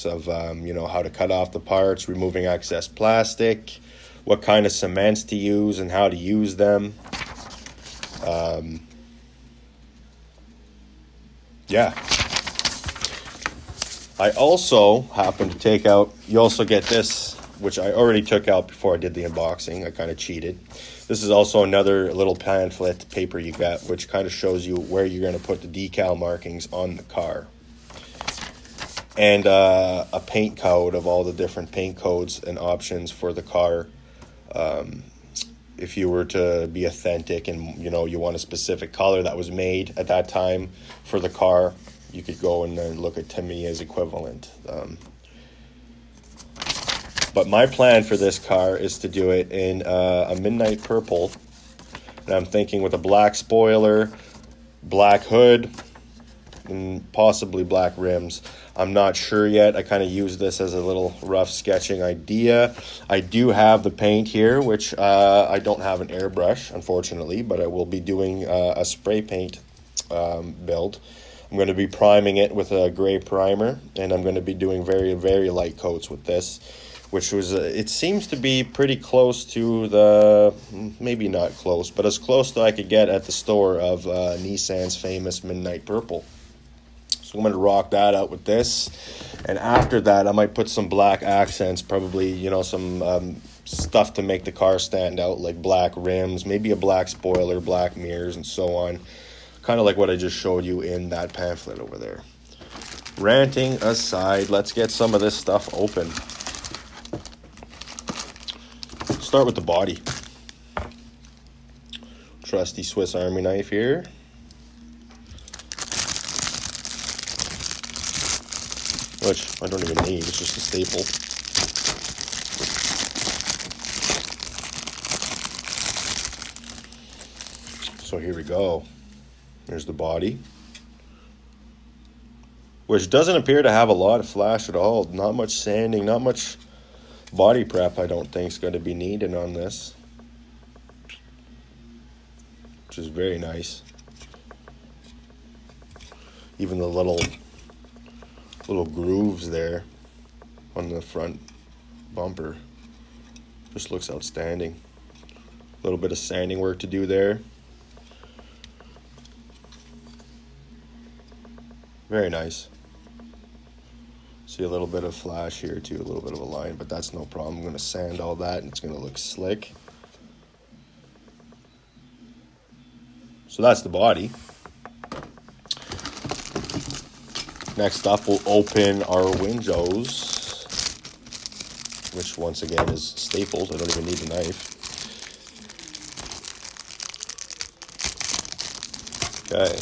of you know, how to cut off the parts, removing excess plastic, what kind of cements to use and how to use them. Yeah. I also happen to take out, you also get this, which I already took out before I did the unboxing. I kind of cheated. This is also another little pamphlet paper you got, which kind of shows you where you're going to put the decal markings on the car. And a paint code of all the different paint codes and options for the car. If you were to be authentic and, you know, you want a specific color that was made at that time for the car, you could go and then look at Tamiya's equivalent. But my plan for this car is to do it in a midnight purple. And I'm thinking with a black spoiler, black hood, and possibly black rims. I'm not sure yet. I kind of use this as a little rough sketching idea. I do have the paint here, which I don't have an airbrush, unfortunately, but I will be doing a spray paint build. I'm going to be priming it with a gray primer, and I'm going to be doing very, very light coats with this, which was, it seems to be pretty close to the, maybe not close, but as close as I could get at the store of Nissan's famous Midnight Purple. So I'm going to rock that out with this, and after that I might put some black accents, probably, you know, some stuff to make the car stand out, like black rims, maybe a black spoiler, black mirrors, and so on. Kind of like what I just showed you in that pamphlet over there. Ranting aside, let's get some of this stuff open. Start with the body. Trusty Swiss Army knife here. Which I don't even need, it's just a staple. So here we go. There's the body, which doesn't appear to have a lot of flash at all. Not much sanding, not much body prep, I don't think, is going to be needed on this, which is very nice. Even the little grooves there on the front bumper just looks outstanding. A little bit of sanding work to do there. Very nice. See a little bit of flash here too, a little bit of a line, but that's no problem. I'm going to sand all that and it's going to look slick. So that's the body. Next up, we'll open our windows, which once again is stapled. I don't even need a knife. Okay.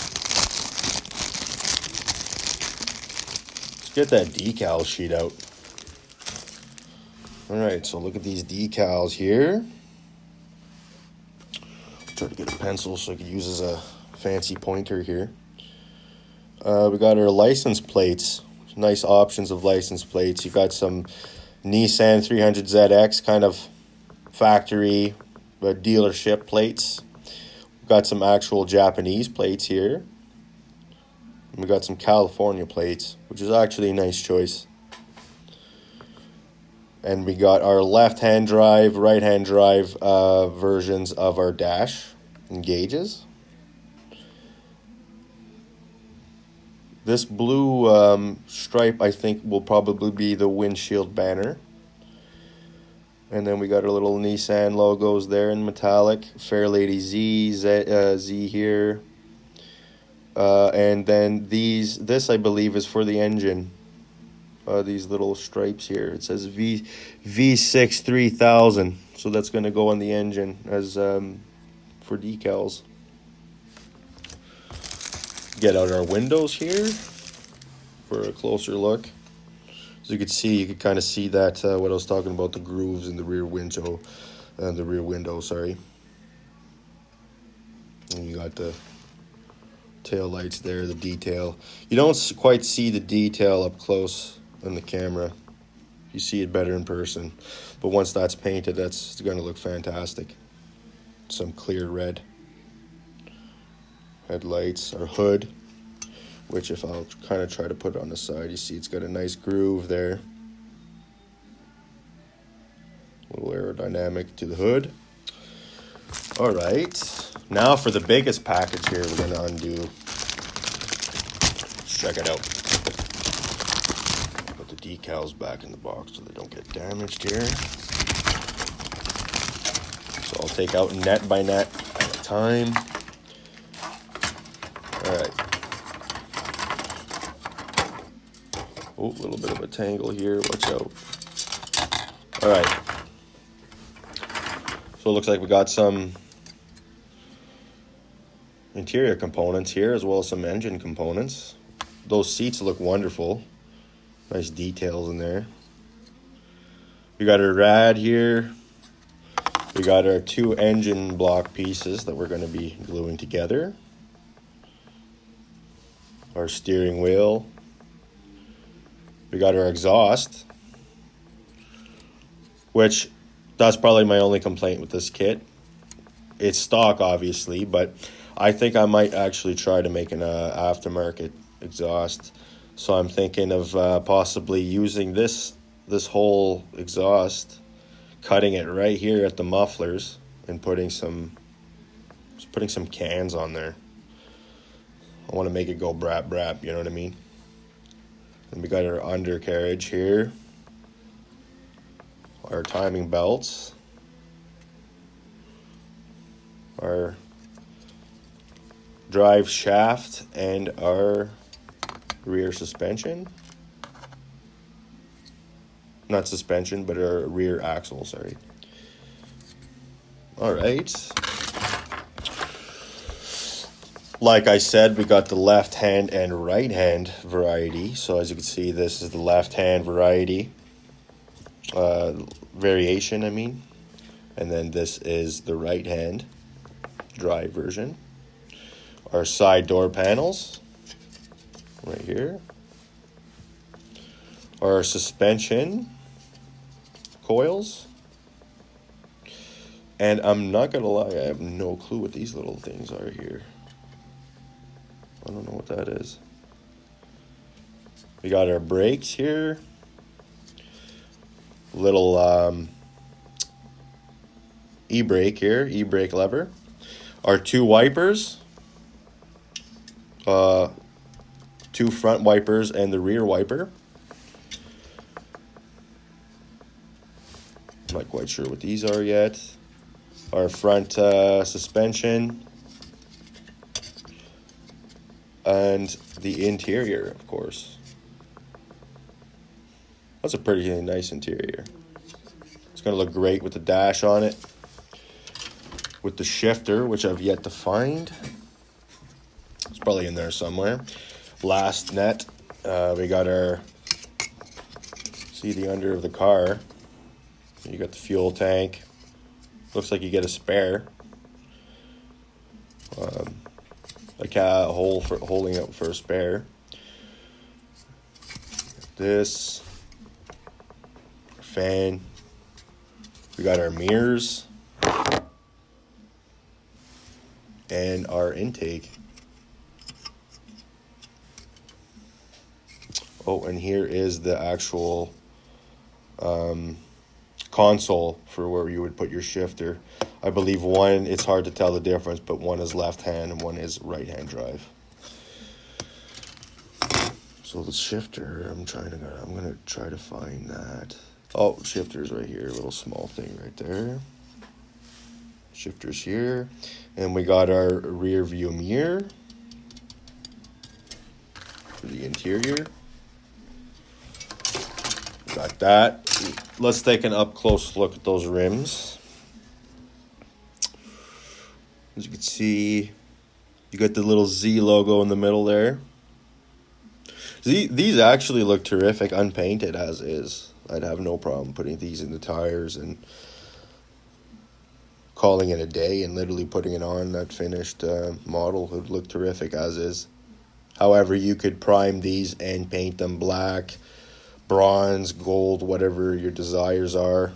Get that decal sheet out. Alright, so look at these decals here. Try to get a pencil so I could use as a fancy pointer here. We got our license plates. Nice options of license plates. You got some Nissan 300ZX kind of factory dealership plates. We got some actual Japanese plates here. We got some California plates, which is actually a nice choice. And we got our left-hand drive, right-hand drive versions of our dash and gauges. This blue stripe, I think, will probably be the windshield banner. And then we got our little Nissan logos there in metallic. Fairlady Z here. And then this I believe is for the engine. These little stripes here. It says V6 3000. So that's going to go on the engine as for decals. Get out our windows here for a closer look. As you could kind of see that what I was talking about, the grooves in the rear window, sorry. And you got the tail lights there, the detail. You don't quite see the detail up close in the camera. You see it better in person. But once that's painted, that's going to look fantastic. Some clear red. Headlights, our hood, which if I'll kind of try to put it on the side, you see it's got a nice groove there. A little aerodynamic to the hood. All right, now for the biggest package here, we're gonna undo. Let's check it out. Put the decals back in the box so they don't get damaged here. So I'll take out net by net at a time. All right. Oh, a little bit of a tangle here. Watch out. All right. So it looks like we got some interior components here as well as some engine components. Those seats look wonderful. Nice details in there. We got our rad here. We got our 2 engine block pieces that we're going to be gluing together. Our steering wheel. We got our exhaust, which that's probably my only complaint with this kit. It's stock, obviously, but I think I might actually try to make an aftermarket exhaust. So I'm thinking of possibly using this whole exhaust, cutting it right here at the mufflers, and putting some cans on there. I want to make it go brap brap, you know what I mean? And we got our undercarriage here, our timing belts, our drive shaft, and our rear suspension. Not suspension, but our rear axle, sorry. All right. Like I said, we got the left hand and right hand variety. So as you can see, this is the left hand variety, variation, I mean. And then this is the right hand drive version. Our side door panels, right here. Our suspension coils. And I'm not gonna lie, I have no clue what these little things are here. I don't know what that is. We got our brakes here. Little e-brake here, e-brake lever. Our 2 wipers. 2 front wipers and the rear wiper. I'm not quite sure what these are yet. Our front suspension. And the interior, of course. That's a pretty nice interior. It's going to look great with the dash on it. With the shifter, which I've yet to find. It's probably in there somewhere. Last net, we got our, see the under of the car. You got the fuel tank. Looks like you get a spare. A hole for holding it for a spare. This fan. We got our mirrors and our intake. Oh, and here is the actual console for where you would put your shifter. I believe one, it's hard to tell the difference, but one is left hand and one is right hand drive. So the shifter, I'm gonna try to find that. Oh, shifter's right here, a little small thing right there. Shifter's here, and we got our rear view mirror for the interior. Got that. Let's take an up close look at those rims. As you can see, you got the little Z logo in the middle there. These actually look terrific unpainted as is. I'd have no problem putting these in the tires and calling it a day and literally putting it on that finished model. It would look terrific as is. However, you could prime these and paint them black, bronze, gold, whatever your desires are.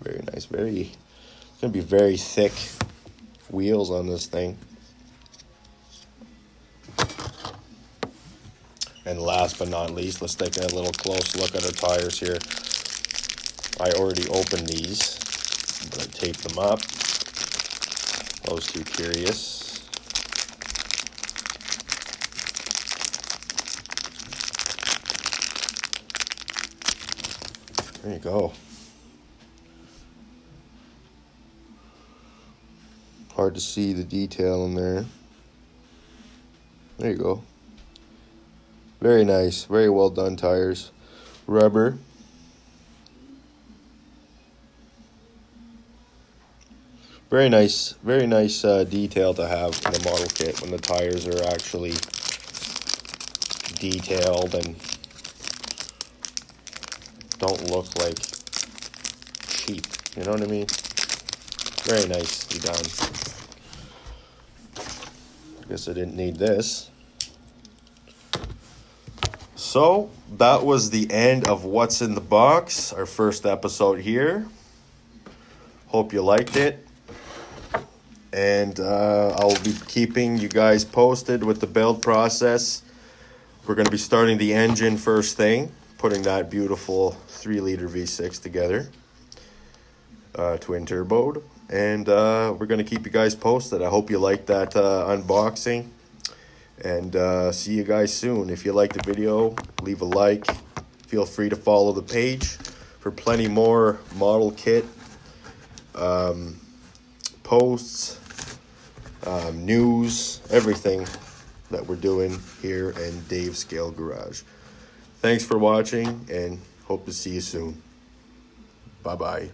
Very nice. It's going to be very thick wheels on this thing. And last but not least, let's take a little close look at our tires here. I already opened these, but I taped them up. I was too curious. There you go. Hard to see the detail in there. There you go. Very nice, very well done tires. Rubber. Very nice detail to have in a model kit when the tires are actually detailed and don't look like cheap. You know what I mean? Very nicely done. I guess I didn't need this. So that was the end of what's in the box, our first episode here. Hope you liked it. And I'll be keeping you guys posted with the build process. We're going to be starting the engine first thing, putting that beautiful 3-liter V6 together, twin turboed. And we're going to keep you guys posted. I hope you liked that unboxing. And see you guys soon. If you liked the video, leave a like. Feel free to follow the page for plenty more model kit posts, news, everything that we're doing here in Dave's Scale Garage. Thanks for watching and hope to see you soon. Bye-bye.